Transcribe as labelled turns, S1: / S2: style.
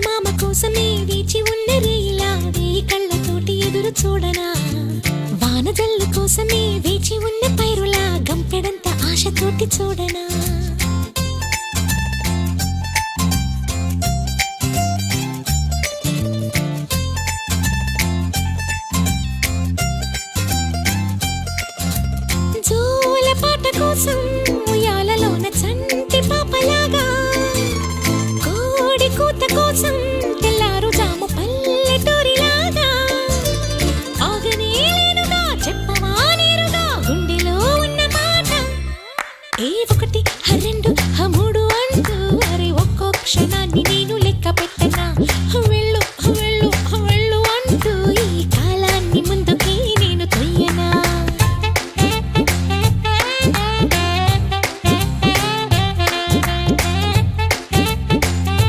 S1: చందమామ కోసమే వేచి ఉన్న రేయిలా వేయి కళ్ళతోటి ఎదురు చూడనా వానజల్లు కోసమే వేచి ఉన్న పైరులా గంపెడంత ఆశతోటి చూడనా జోల పాట కోసం ఉయ్యాలలోన చంటి పాపలాగా కోడి కూత కోసం తెల్లారు జాము పల్లెటూరిలాగా ఆగనే లేనుగా చెప్పవా నేరుగా గుండెలో ఉన్న మాట ఏ ఒకటి రెండు మూడు అంటూ అరే ఒక్కో క్షణాన్ని నేను లెక్క